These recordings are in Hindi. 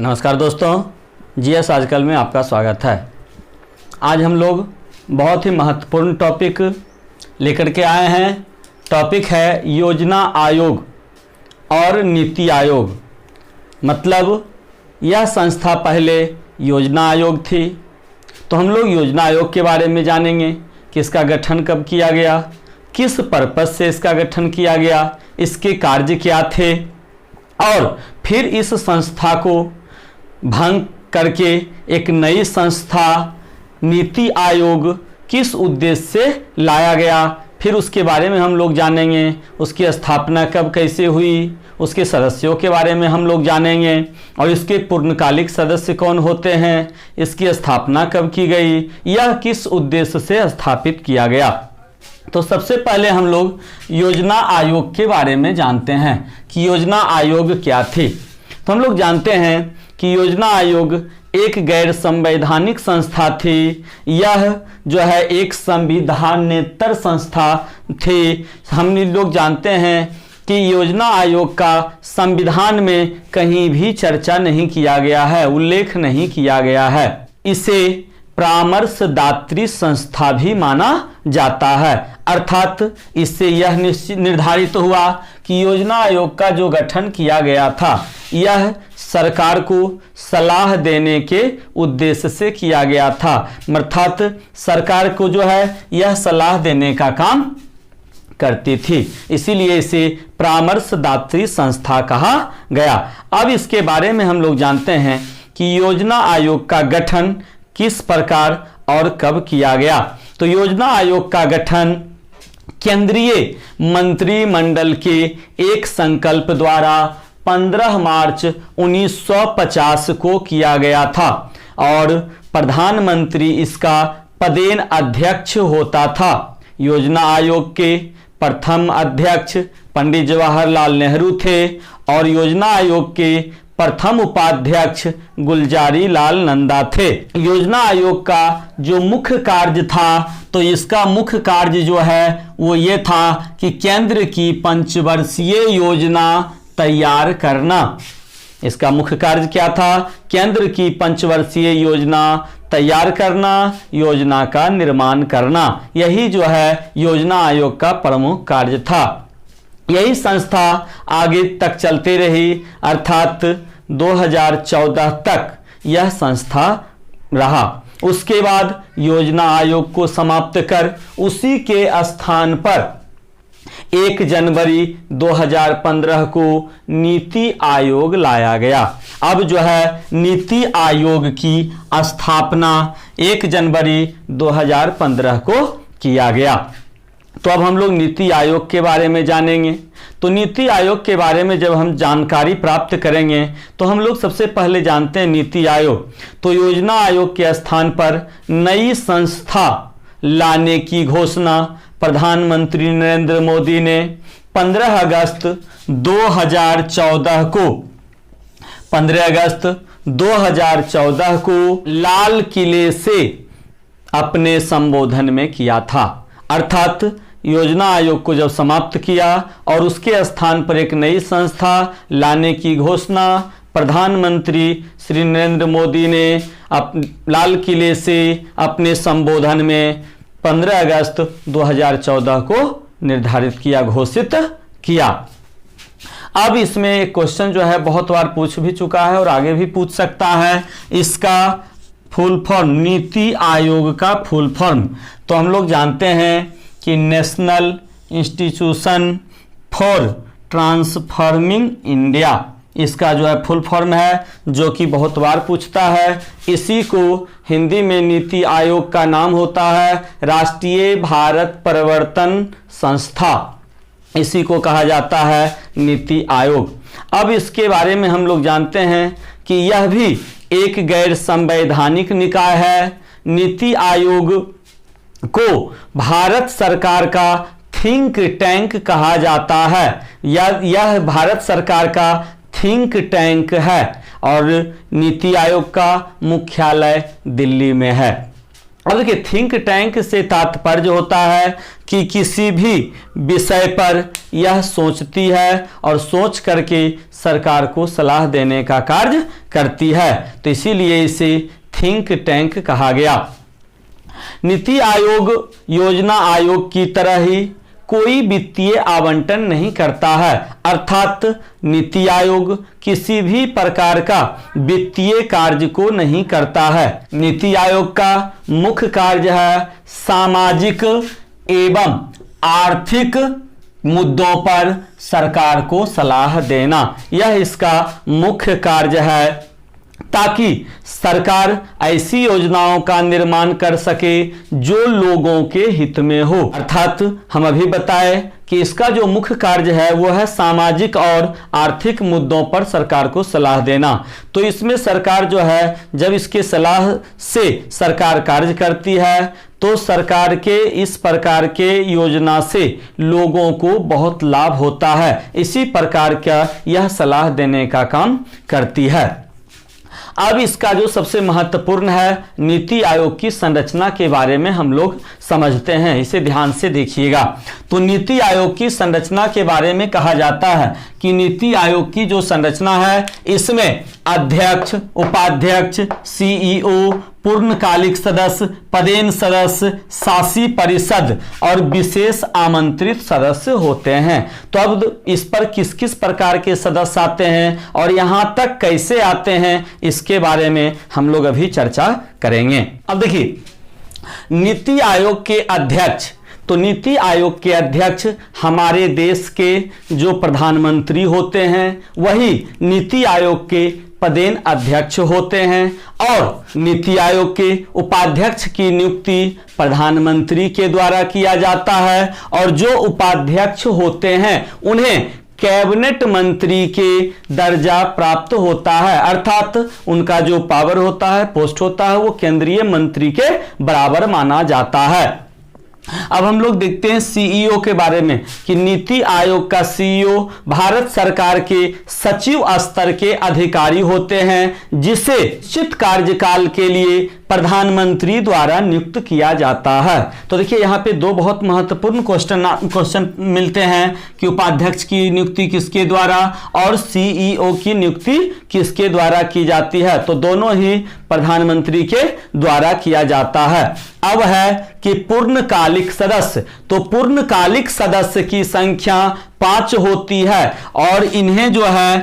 नमस्कार दोस्तों, जीएस आजकल में आपका स्वागत है। आज हम लोग बहुत ही महत्वपूर्ण टॉपिक लेकर के आए हैं। टॉपिक है योजना आयोग और नीति आयोग। मतलब यह संस्था पहले योजना आयोग थी, तो हम लोग योजना आयोग के बारे में जानेंगे कि इसका गठन कब किया गया, किस पर्पस से इसका गठन किया गया, इसके कार्य क्या थे, और फिर इस संस्था को भंग करके एक नई संस्था नीति आयोग किस उद्देश्य से लाया गया, फिर उसके बारे में हम लोग जानेंगे। उसकी स्थापना कब कैसे हुई, उसके सदस्यों के बारे में हम लोग जानेंगे, और इसके पूर्णकालिक सदस्य कौन होते हैं, इसकी स्थापना कब की गई, यह किस उद्देश्य से स्थापित किया गया। तो सबसे पहले हम लोग योजना आयोग के बारे में जानते हैं कि योजना आयोग क्या थी। तो हम लोग जानते हैं कि योजना आयोग एक गैर संवैधानिक संस्था थी। यह जो है एक संविधानेतर संस्था थी। हम लोग जानते हैं कि योजना आयोग का संविधान में कहीं भी चर्चा नहीं किया गया है, उल्लेख नहीं किया गया है। इसे परामर्शदात्री संस्था भी माना जाता है। अर्थात इससे यह निर्धारित हुआ कि योजना आयोग का जो गठन किया गया था यह सरकार को सलाह देने के उद्देश्य से किया गया था। अर्थात सरकार को जो है यह सलाह देने का काम करती थी, इसीलिए इसे परामर्शदात्री संस्था कहा गया। अब इसके बारे में हम लोग जानते हैं कि योजना आयोग का गठन किस प्रकार और कब किया गया। तो योजना आयोग का गठन केंद्रीय मंत्रिमंडल के एक संकल्प द्वारा 15 मार्च 1950 को किया गया था, और प्रधानमंत्री इसका पदेन अध्यक्ष होता था। योजना आयोग के प्रथम अध्यक्ष पंडित जवाहरलाल नेहरू थे, और योजना आयोग के प्रथम उपाध्यक्ष गुलजारी लाल नंदा थे। योजना आयोग का जो मुख्य कार्य था, तो इसका मुख्य कार्य जो है वो ये था कि केंद्र की पंचवर्षीय योजना तैयार करना। इसका मुख्य कार्य क्या था? केंद्र की पंचवर्षीय योजना तैयार करना, योजना का निर्माण करना। यही जो है योजना आयोग का प्रमुख कार्य था। यही संस्था आगे तक चलती रही, अर्थात 2014 तक यह संस्था रहा। उसके बाद योजना आयोग को समाप्त कर उसी के स्थान पर 1 जनवरी 2015 को नीति आयोग लाया गया। अब जो है नीति आयोग की स्थापना 1 जनवरी 2015 को किया गया। तो अब हम लोग नीति आयोग के बारे में जानेंगे। तो नीति आयोग के बारे में जब हम जानकारी प्राप्त करेंगे तो हम लोग सबसे पहले जानते हैं नीति आयोग। तो योजना आयोग के स्थान पर नई संस्था लाने की घोषणा प्रधानमंत्री नरेंद्र मोदी ने 15 अगस्त 2014 को 15 अगस्त 2014 को लाल किले से अपने संबोधन में किया था। अर्थात योजना आयोग को जब समाप्त किया और उसके स्थान पर एक नई संस्था लाने की घोषणा प्रधानमंत्री श्री नरेंद्र मोदी ने लाल किले से अपने संबोधन में 15 अगस्त 2014 को निर्धारित किया, घोषित किया। अब इसमें एक क्वेश्चन जो है बहुत बार पूछ भी चुका है और आगे भी पूछ सकता है। इसका फुल फॉर्म, नीति आयोग का फुल फॉर्म तो हम लोग जानते हैं कि national institution for transforming India, इसका जो है फुल फॉर्म है, जो कि बहुत बार पूछता है। इसी को हिंदी में नीति आयोग का नाम होता है राष्ट्रीय भारत परिवर्तन संस्था, इसी को कहा जाता है नीति आयोग। अब इसके बारे में हम लोग जानते हैं कि यह भी एक गैर संवैधानिक निकाय है। नीति आयोग को भारत सरकार का थिंक टैंक कहा जाता है। यह भारत सरकार का थिंक टैंक है और नीति आयोग का मुख्यालय दिल्ली में है। अब देखिए, थिंक टैंक से तात्पर्य होता है कि किसी भी विषय पर यह सोचती है और सोच करके सरकार को सलाह देने का कार्य करती है, तो इसीलिए इसे थिंक टैंक कहा गया। नीति आयोग योजना आयोग की तरह ही कोई वित्तीय आवंटन नहीं करता है, अर्थात नीति आयोग किसी भी प्रकार का वित्तीय कार्य को नहीं करता है। नीति आयोग का मुख्य कार्य है सामाजिक एवं आर्थिक मुद्दों पर सरकार को सलाह देना, यह इसका मुख्य कार्य है, ताकि सरकार ऐसी योजनाओं का निर्माण कर सके जो लोगों के हित में हो। अर्थात हम अभी बताए कि इसका जो मुख्य कार्य है वो है सामाजिक और आर्थिक मुद्दों पर सरकार को सलाह देना। तो इसमें सरकार जो है, जब इसके सलाह से सरकार कार्य करती है तो सरकार के इस प्रकार के योजना से लोगों को बहुत लाभ होता है। इसी प्रकार का यह सलाह देने का काम करती है। अब इसका जो सबसे महत्वपूर्ण है, नीति आयोग की संरचना के बारे में हम लोग समझते हैं, इसे ध्यान से देखिएगा। तो नीति आयोग की संरचना के बारे में कहा जाता है कि नीति आयोग की जो संरचना है, इसमें अध्यक्ष, उपाध्यक्ष, सीईओ, पूर्णकालिक सदस्य, पदेन सदस्य, शासी परिषद और विशेष आमंत्रित सदस्य होते हैं। तो अब इस पर किस किस प्रकार के सदस्य आते हैं और यहां तक कैसे आते हैं, इसके बारे में हम लोग अभी चर्चा करेंगे। अब देखिए, नीति आयोग के अध्यक्ष, तो नीति आयोग के अध्यक्ष हमारे देश के जो प्रधानमंत्री होते हैं वही नीति आयोग के पदेन अध्यक्ष होते हैं, और नीति आयोग के उपाध्यक्ष की नियुक्ति प्रधानमंत्री के द्वारा किया जाता है, और जो उपाध्यक्ष होते हैं उन्हें कैबिनेट मंत्री के दर्जा प्राप्त होता है, अर्थात उनका जो पावर होता है, पोस्ट होता है, वो केंद्रीय मंत्री के बराबर माना जाता है। अब हम लोग देखते हैं सीईओ के बारे में कि नीति आयोग का सीईओ भारत सरकार के सचिव स्तर के अधिकारी होते हैं, जिसे निश्चित कार्यकाल के लिए प्रधानमंत्री द्वारा नियुक्त किया जाता है। तो देखिए, यहाँ पे दो बहुत महत्वपूर्ण क्वेश्चन मिलते हैं कि उपाध्यक्ष की नियुक्ति किसके द्वारा और सीईओ की नियुक्ति किसके द्वारा की जाती है। तो दोनों ही प्रधानमंत्री के द्वारा किया जाता है। अब है कि पूर्णकालिक सदस्य, तो पूर्णकालिक सदस्य की संख्या 5 होती है, और इन्हें जो है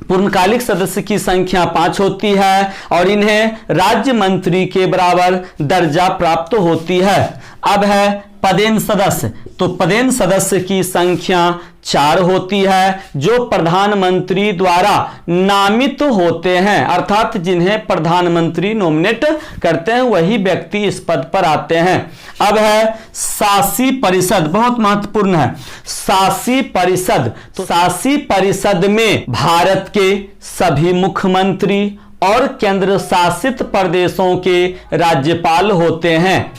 पूर्णकालिक सदस्य की संख्या 5 होती है, और इन्हें राज्य मंत्री के बराबर दर्जा प्राप्त होती है। अब है पदेन सदस्य, तो पदेन सदस्य की संख्या 4 होती है, जो प्रधानमंत्री द्वारा नामित होते हैं, अर्थात जिन्हें प्रधानमंत्री नॉमिनेट करते हैं वही व्यक्ति इस पद पर आते हैं। अब है शासी परिषद, बहुत महत्वपूर्ण है शासी परिषद। तो शासी परिषद में भारत के सभी मुख्यमंत्री और केंद्र शासित प्रदेशों के राज्यपाल होते हैं।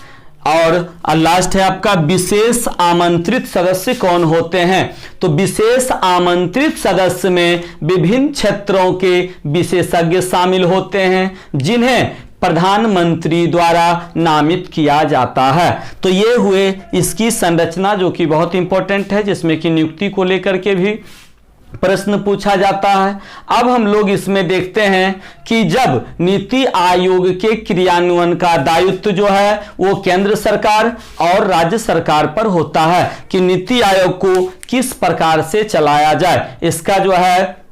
और लास्ट है आपका विशेष आमंत्रित सदस्य कौन होते हैं। तो विशेष आमंत्रित सदस्य में विभिन्न क्षेत्रों के विशेषज्ञ शामिल होते हैं, जिन्हें प्रधानमंत्री द्वारा नामित किया जाता है। तो ये हुए इसकी संरचना, जो कि बहुत इंपॉर्टेंट है, जिसमें कि नियुक्ति को लेकर के भी प्रश्न पूछा जाता है। अब हम लोग इसमें देखते हैं कि जब नीति आयोग के क्रियान्वयन का दायित्व जो है वो केंद्र सरकार और राज्य सरकार पर होता है कि नीति आयोग को किस प्रकार से चलाया जाए, इसका जो है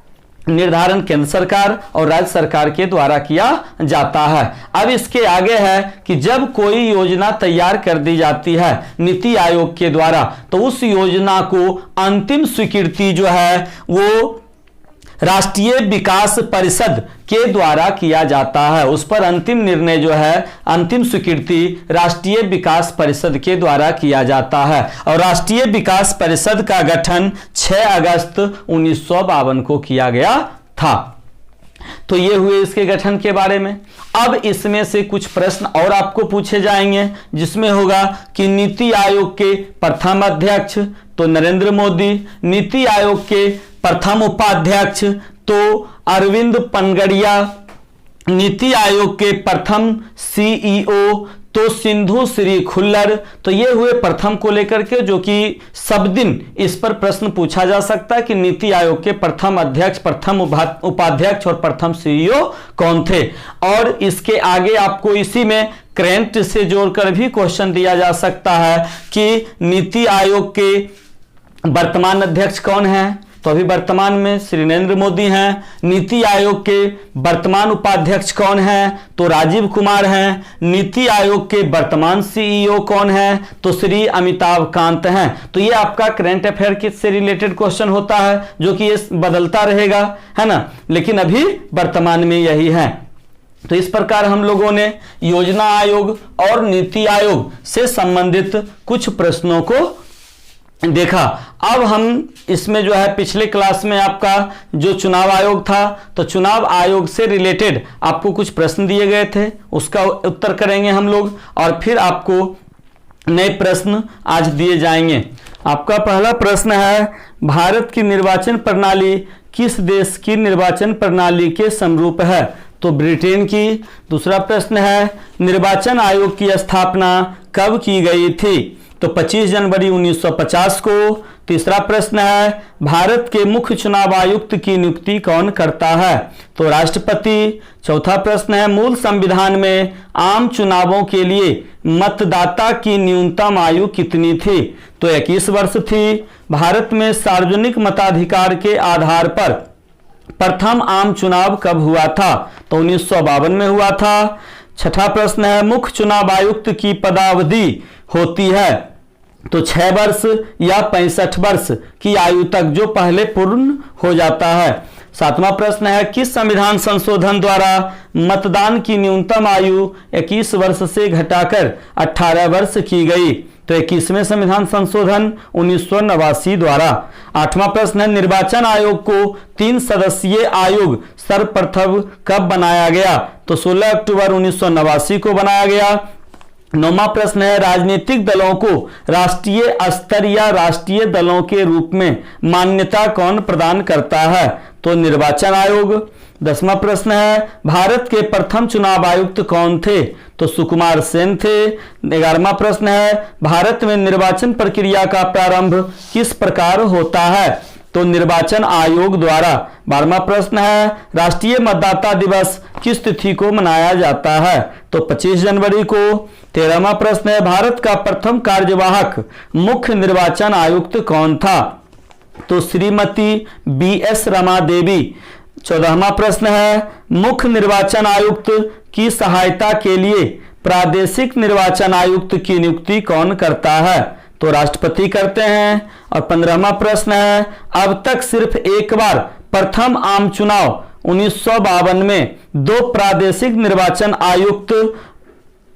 निर्धारण केंद्र सरकार और राज्य सरकार के द्वारा किया जाता है। अब इसके आगे है कि जब कोई योजना तैयार कर दी जाती है नीति आयोग के द्वारा, तो उस योजना को अंतिम स्वीकृति जो है वो राष्ट्रीय विकास परिषद के द्वारा किया जाता है। उस पर अंतिम निर्णय जो है, अंतिम स्वीकृति राष्ट्रीय विकास परिषद के द्वारा किया जाता है। और राष्ट्रीय विकास परिषद का गठन 6 अगस्त 1952 को किया गया था। तो ये हुए इसके गठन के बारे में। अब इसमें से कुछ प्रश्न और आपको पूछे जाएंगे, जिसमें होगा कि नीति आयोग के प्रथम अध्यक्ष तो नरेंद्र मोदी, नीति आयोग के प्रथम उपाध्यक्ष तो अरविंद पनगड़िया, नीति आयोग के प्रथम सीईओ तो सिंधु श्री खुल्लर। तो ये हुए प्रथम को लेकर के, जो कि सब दिन इस पर प्रश्न पूछा जा सकता है कि नीति आयोग के प्रथम अध्यक्ष, प्रथम उपाध्यक्ष और प्रथम सीईओ कौन थे। और इसके आगे आपको इसी में करंट से जोड़कर भी क्वेश्चन दिया जा सकता है कि नीति आयोग के वर्तमान अध्यक्ष कौन है, तो अभी वर्तमान में श्री नरेंद्र मोदी हैं। नीति आयोग के वर्तमान उपाध्यक्ष कौन हैं, तो राजीव कुमार हैं। नीति आयोग के वर्तमान सीईओ कौन हैं, तो श्री अमिताभ कांत हैं। तो ये आपका करंट अफेयर से रिलेटेड क्वेश्चन होता है, जो कि ये बदलता रहेगा, है ना, लेकिन अभी वर्तमान में यही है। तो इस प्रकार हम लोगों ने योजना आयोग और नीति आयोग से संबंधित कुछ प्रश्नों को देखा। अब हम इसमें जो है पिछले क्लास में आपका जो चुनाव आयोग था, तो चुनाव आयोग से रिलेटेड आपको कुछ प्रश्न दिए गए थे, उसका उत्तर करेंगे हम लोग, और फिर आपको नए प्रश्न आज दिए जाएंगे। आपका पहला प्रश्न है, भारत की निर्वाचन प्रणाली किस देश की निर्वाचन प्रणाली के समरूप है, तो ब्रिटेन की। दूसरा प्रश्न है, निर्वाचन आयोग की स्थापना कब की गई थी, तो 25 जनवरी 1950 को। तीसरा प्रश्न है, भारत के मुख्य चुनाव आयुक्त की नियुक्ति कौन करता है, तो राष्ट्रपति। चौथा प्रश्न है, मूल संविधान में आम चुनावों के लिए मतदाता की न्यूनतम आयु कितनी थी, तो 21 वर्ष थी। भारत में सार्वजनिक मताधिकार के आधार पर प्रथम आम चुनाव कब हुआ था, तो 1952 में हुआ था। छठा प्रश्न है, मुख्य चुनाव आयुक्त की पदावधि होती है, तो 6 वर्ष या 65 वर्ष की आयु तक, जो पहले पूर्ण हो जाता है। सातवां प्रश्न है, किस संविधान संशोधन द्वारा मतदान की न्यूनतम आयु 21 वर्ष से घटाकर 18 वर्ष की गई, तो 21वें संविधान संशोधन 1989 द्वारा। आठवां प्रश्न है, निर्वाचन आयोग को 3 सदस्यीय आयोग सर्वप्रथम कब बनाया गया, तो 16 अक्टूबर 1989 को बनाया गया। नौवां प्रश्न है, राजनीतिक दलों को राष्ट्रीय स्तर या राष्ट्रीय दलों के रूप में मान्यता कौन प्रदान करता है, तो निर्वाचन आयोग। 10वां प्रश्न है, भारत के प्रथम चुनाव आयुक्त कौन थे, तो सुकुमार सेन थे। 11वां प्रश्न है, भारत में निर्वाचन प्रक्रिया का प्रारंभ किस प्रकार होता है, तो निर्वाचन आयोग द्वारा। 12वां प्रश्न है, राष्ट्रीय मतदाता दिवस किस तिथि को मनाया जाता है, तो 25 जनवरी को। 13वां प्रश्न है, भारत का प्रथम कार्यवाहक मुख्य निर्वाचन आयुक्त कौन था, तो श्रीमती BS रमा देवी। 14वां प्रश्न है, मुख्य निर्वाचन आयुक्त की सहायता के लिए प्रादेशिक निर्वाचन आयुक्त की नियुक्ति कौन करता है, तो राष्ट्रपति करते हैं। और 15वां प्रश्न है, अब तक सिर्फ एक बार प्रथम आम चुनाव 1952 में 2 प्रादेशिक निर्वाचन आयुक्त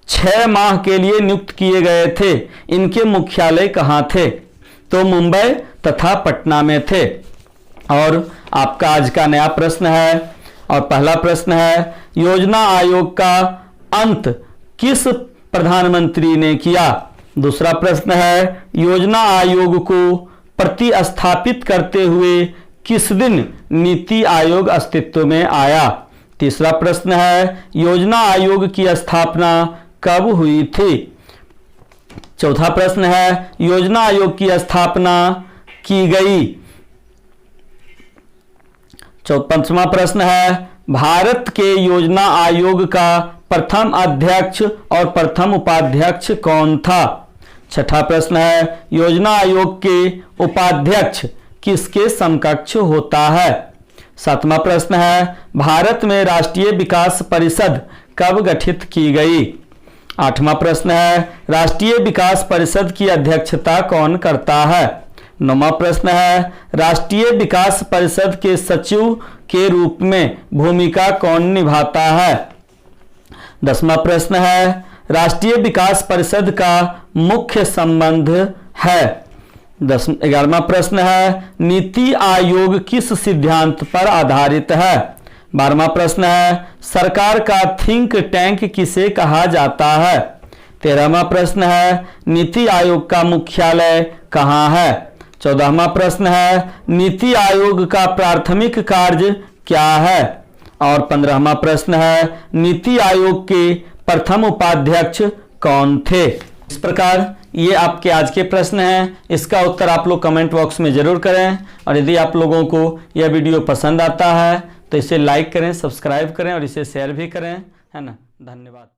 6 माह के लिए नियुक्त किए गए थे, इनके मुख्यालय कहां थे, तो मुंबई तथा पटना में थे। और आपका आज का नया प्रश्न है, और पहला प्रश्न है, योजना आयोग का अंत किस प्रधानमंत्री ने किया। दूसरा प्रश्न है, योजना आयोग को प्रतिस्थापित करते हुए किस दिन नीति आयोग अस्तित्व में आया। तीसरा प्रश्न है, योजना आयोग की स्थापना कब हुई थी। चौथा प्रश्न है, योजना आयोग की स्थापना की गई। 5वां प्रश्न है, भारत के योजना आयोग का प्रथम अध्यक्ष और प्रथम उपाध्यक्ष कौन था। छठा प्रश्न है, योजना आयोग के उपाध्यक्ष किसके समकक्ष होता है। 7वां प्रश्न है, भारत में राष्ट्रीय विकास परिषद कब गठित की गई। 8वां प्रश्न है, राष्ट्रीय विकास परिषद की अध्यक्षता कौन करता है। 9वां प्रश्न है, राष्ट्रीय विकास परिषद के सचिव के रूप में भूमिका कौन निभाता है। 10वां प्रश्न है, राष्ट्रीय विकास परिषद का मुख्य संबंध है। 11वां प्रश्न है, नीति आयोग किस सिद्धांत पर आधारित है। 12वां प्रश्न है, सरकार का थिंक टैंक किसे कहा जाता है। 13वां प्रश्न है, नीति आयोग का मुख्यालय कहाँ है। 14वां प्रश्न है, नीति आयोग का प्राथमिक कार्य क्या है। और 15वां प्रश्न है, नीति आयोग के प्रथम उपाध्यक्ष कौन थे? इस प्रकार ये आपके आज के प्रश्न हैं। इसका उत्तर आप लोग कमेंट बॉक्स में ज़रूर करें। और यदि आप लोगों को यह वीडियो पसंद आता है तो इसे लाइक करें, सब्सक्राइब करें और इसे शेयर भी करें, है ना। धन्यवाद।